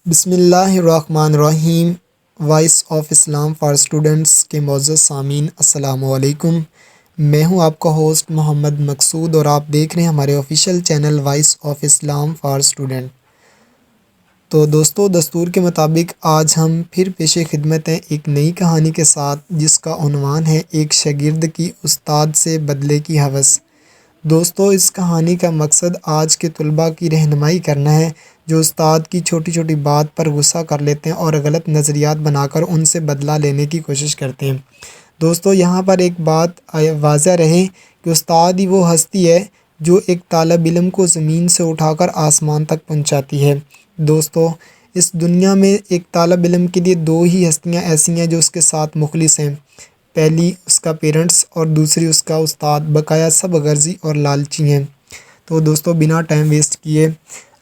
بسم اللہ الرحمن الرحیم۔ Voice of Islam for students کے معزز سامعین، السلام علیکم۔ میں ہوں آپ کا ہوسٹ محمد مقصود اور آپ دیکھ رہے ہیں ہمارے official channel voice of Islam for student. تو دوستو، دستور کے مطابق آج ہم پھر پیش خدمت ہیں ایک نئی کہانی کے ساتھ، جس کا عنوان ہے ایک شاگرد کی استاد سے بدلے کی ہوس۔ دوستو، اس کہانی کا مقصد آج کے طلباء کی رہنمائی کرنا ہے، جو استاد کی چھوٹی چھوٹی بات پر غصہ کر لیتے ہیں اور غلط نظریات بنا کر ان سے بدلہ لینے کی کوشش کرتے ہیں۔ دوستو، یہاں پر ایک بات واضح رہے کہ استاد ہی وہ ہستی ہے جو ایک طالب علم کو زمین سے اٹھا کر آسمان تک پہنچاتی ہے۔ دوستو، اس دنیا میں ایک طالب علم کے لیے دو ہی ہستیاں ایسی ہیں جو اس کے ساتھ مخلص ہیں، پہلی اس کا پیرنٹس اور دوسری اس کا استاد، بقایا سب غرضی اور لالچی ہیں۔ تو دوستو، بنا ٹائم ویسٹ کیے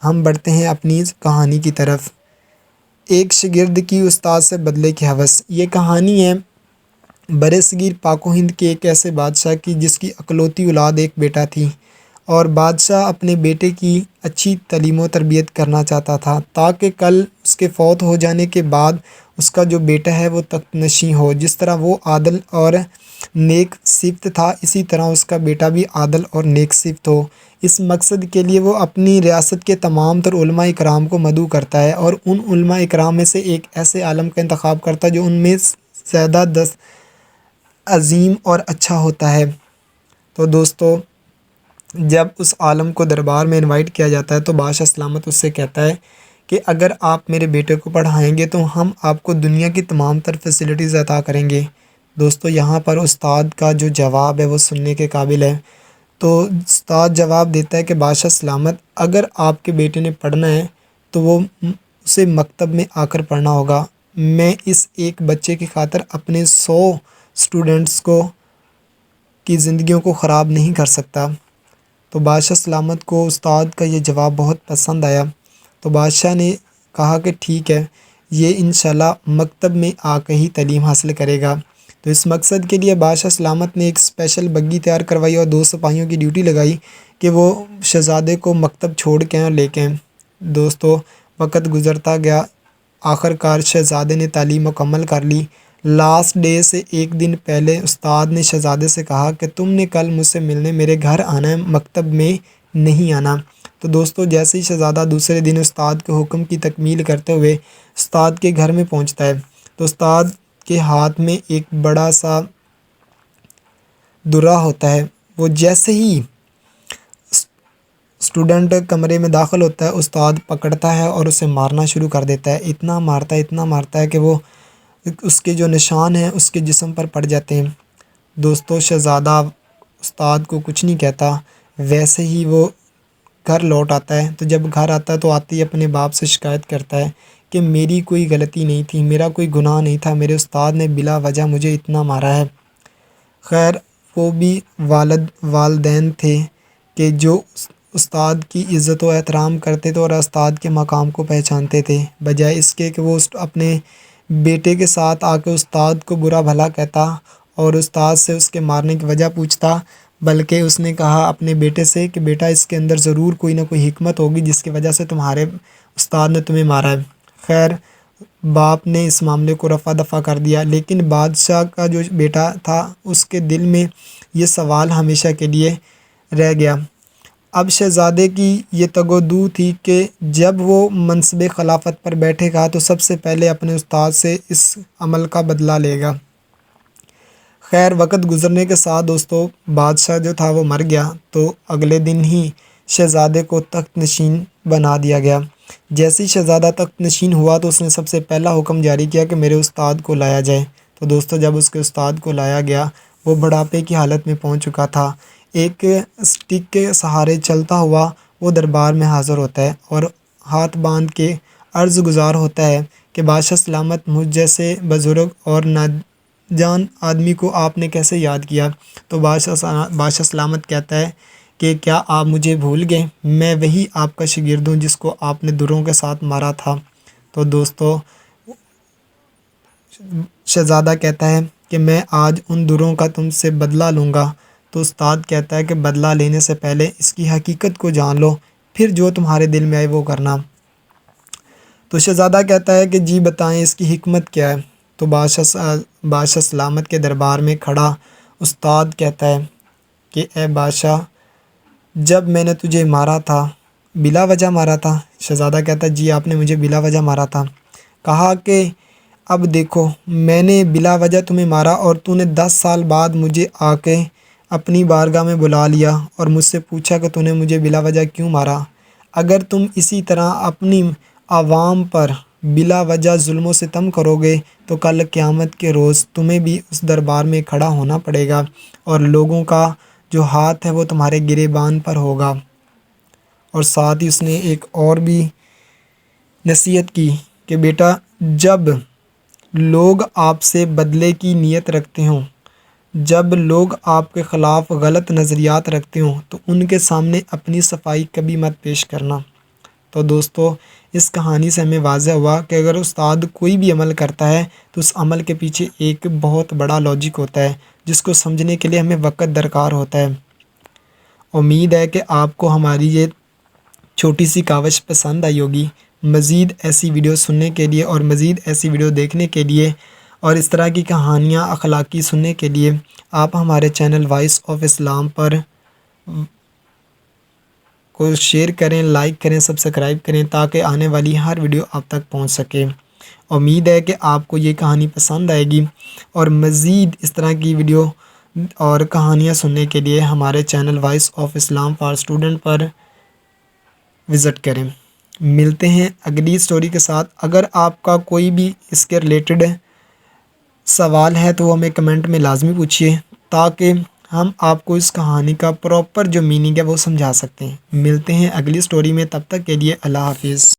ہم بڑھتے ہیں اپنی کہانی کی طرف۔ ایک شاگرد کی استاد سے بدلے کی ہوس۔ یہ کہانی ہے برصغیر پاک و ہند کے ایک ایسے بادشاہ کی جس کی اکلوتی اولاد ایک بیٹا تھی، اور بادشاہ اپنے بیٹے کی اچھی تعلیم و تربیت کرنا چاہتا تھا تاکہ کل اس کے فوت ہو جانے کے بعد اس کا جو بیٹا ہے وہ تخت نشین ہو۔ جس طرح وہ عادل اور نیک صفت تھا، اسی طرح اس کا بیٹا بھی عادل اور نیک صفت ہو۔ اس مقصد کے لیے وہ اپنی ریاست کے تمام تر علماء اکرام کو مدعو کرتا ہے، اور ان علماء اکرام میں سے ایک ایسے عالم کا انتخاب کرتا ہے جو ان میں زیادہ عظیم اور اچھا ہوتا ہے۔ تو دوستو، جب اس عالم کو دربار میں انوائٹ کیا جاتا ہے تو بادشاہ سلامت اس سے کہتا ہے کہ اگر آپ میرے بیٹے کو پڑھائیں گے تو ہم آپ کو دنیا کی تمام تر فیسلٹیز عطا کریں گے۔ دوستو، یہاں پر استاد کا جو جواب ہے وہ سننے کے قابل ہے۔ تو استاد جواب دیتا ہے کہ بادشاہ سلامت، اگر آپ کے بیٹے نے پڑھنا ہے تو وہ اسے مکتب میں آ کر پڑھنا ہوگا۔ میں اس ایک بچے کی خاطر اپنے 100 اسٹوڈنٹس کی زندگیوں کو خراب نہیں کر سکتا۔ تو بادشاہ سلامت کو استاد کا یہ جواب بہت پسند آیا، تو بادشاہ نے کہا کہ ٹھیک ہے، یہ انشاءاللہ مکتب میں آ کے ہی تعلیم حاصل کرے گا۔ تو اس مقصد کے لیے بادشاہ سلامت نے ایک اسپیشل بگی تیار کروائی اور 2 سپاہیوں کی ڈیوٹی لگائی کہ وہ شہزادے کو مکتب چھوڑ کے اور لے کے آئیں۔ دوستو، وقت گزرتا گیا، آخر کار شہزادے نے تعلیم مکمل کر لی۔ لاسٹ ڈے سے ایک دن پہلے استاد نے شہزادے سے کہا کہ تم نے کل مجھ سے ملنے میرے گھر آنا ہے، مکتب میں نہیں آنا۔ تو دوستو، جیسے ہی شہزادہ دوسرے دن استاد کے حکم کی تکمیل کرتے ہوئے استاد کے گھر میں پہنچتا ہے تو استاد کے ہاتھ میں ایک بڑا سا درہ ہوتا ہے۔ وہ جیسے ہی اسٹوڈنٹ کمرے میں داخل ہوتا ہے، استاد پکڑتا ہے اور اسے مارنا شروع کر دیتا ہے۔ اتنا مارتا ہے کہ وہ اس کے جو نشان ہیں اس کے جسم پر پڑ جاتے ہیں۔ دوستو، شہزادہ استاد کو کچھ نہیں کہتا، ویسے ہی وہ گھر لوٹ آتا ہے۔ تو جب گھر آتا ہے تو آتے ہی اپنے باپ سے شکایت کرتا ہے کہ میری کوئی غلطی نہیں تھی، میرا کوئی گناہ نہیں تھا، میرے استاد نے بلا وجہ مجھے اتنا مارا ہے۔ خیر، وہ بھی والدین تھے کہ جو استاد کی عزت و احترام کرتے تھے اور استاد کے مقام کو پہچانتے تھے، بجائے اس کے کہ وہ اپنے بیٹے کے ساتھ آ کے استاد کو برا بھلا کہتا اور استاد سے اس کے مارنے کی وجہ پوچھتا، بلکہ اس نے کہا اپنے بیٹے سے کہ بیٹا، اس کے اندر ضرور کوئی نہ کوئی حکمت ہوگی جس کی وجہ سے تمہارے استاد نے تمہیں مارا ہے۔ خیر، باپ نے اس معاملے کو رفع دفع کر دیا، لیکن بادشاہ کا جو بیٹا تھا اس کے دل میں یہ سوال ہمیشہ کے لیے رہ گیا۔ اب شہزادے کی یہ تگ و دو تھی کہ جب وہ منصب خلافت پر بیٹھے گا تو سب سے پہلے اپنے استاد سے اس عمل کا بدلہ لے گا۔ خیر، وقت گزرنے کے ساتھ دوستو، بادشاہ جو تھا وہ مر گیا، تو اگلے دن ہی شہزادے کو تخت نشین بنا دیا گیا۔ جیسے ہی شہزادہ تخت نشین ہوا تو اس نے سب سے پہلا حکم جاری کیا کہ میرے استاد کو لایا جائے۔ تو دوستو، جب اس کے استاد کو لایا گیا، وہ بڑھاپے کی حالت میں پہنچ چکا تھا۔ ایک اسٹک کے سہارے چلتا ہوا وہ دربار میں حاضر ہوتا ہے اور ہاتھ باندھ کے عرض گزار ہوتا ہے کہ بادشاہ سلامت، مجھ جیسے بزرگ اور ناجان آدمی کو آپ نے کیسے یاد کیا؟ تو بادشاہ سلامت کہتا ہے کہ کیا آپ مجھے بھول گئے؟ میں وہی آپ کا شاگرد ہوں جس کو آپ نے دروں کے ساتھ مارا تھا۔ تو دوستو، شہزادہ کہتا ہے کہ میں آج ان دروں کا تم سے بدلہ لوں گا۔ تو استاد کہتا ہے کہ بدلہ لینے سے پہلے اس کی حقیقت کو جان لو، پھر جو تمہارے دل میں آئے وہ کرنا۔ تو شہزادہ کہتا ہے کہ جی بتائیں اس کی حکمت کیا ہے۔ تو بادشاہ سلامت کے دربار میں کھڑا استاد کہتا ہے کہ اے بادشاہ، جب میں نے تجھے مارا تھا بلا وجہ مارا تھا؟ شہزادہ کہتا ہے جی آپ نے مجھے بلا وجہ مارا تھا۔ کہا کہ اب دیکھو میں نے بلا وجہ تمہیں مارا اور تو نے 10 سال بعد مجھے آ کے اپنی بارگاہ میں بلا لیا اور مجھ سے پوچھا کہ تو نے مجھے بلا وجہ کیوں مارا۔ اگر تم اسی طرح اپنی عوام پر بلا وجہ ظلم و ستم کرو گے تو کل قیامت کے روز تمہیں بھی اس دربار میں کھڑا ہونا پڑے گا اور لوگوں کا جو ہاتھ ہے وہ تمہارے گریبان پر ہوگا۔ اور ساتھ ہی اس نے ایک اور بھی نصیحت کی کہ بیٹا، جب لوگ آپ سے بدلے کی نیت رکھتے ہوں، جب لوگ آپ کے خلاف غلط نظریات رکھتے ہوں تو ان کے سامنے اپنی صفائی کبھی مت پیش کرنا۔ تو دوستو اس کہانی سے ہمیں واضح ہوا کہ اگر استاد کوئی بھی عمل کرتا ہے تو اس عمل کے پیچھے ایک بہت بڑا لاجک ہوتا ہے جس کو سمجھنے کے لیے ہمیں وقت درکار ہوتا ہے۔ امید ہے کہ آپ کو ہماری یہ چھوٹی سی کاوش پسند آئی ہوگی۔ مزید ایسی ویڈیو سننے کے لیے اور مزید ایسی ویڈیو دیکھنے کے لیے اور اس طرح کی کہانیاں اخلاقی سننے کے لیے آپ ہمارے چینل وائس آف اسلام پر کو شیئر کریں، لائک کریں، سبسکرائب کریں تاکہ آنے والی ہر ویڈیو آپ تک پہنچ سکے۔ امید ہے کہ آپ کو یہ کہانی پسند آئے گی اور مزید اس طرح کی ویڈیو اور کہانیاں سننے کے لیے ہمارے channel voice of Islam for student پر وزٹ کریں۔ ملتے ہیں اگلی سٹوری کے ساتھ۔ اگر آپ کا کوئی بھی اس کے ریلیٹڈ سوال ہے تو وہ ہمیں کمنٹ میں لازمی پوچھیے تاکہ ہم آپ کو اس کہانی کا پراپر جو میننگ ہے وہ سمجھا سکتے ہیں۔ ملتے ہیں اگلی سٹوری میں، تب تک کے لیے اللہ حافظ۔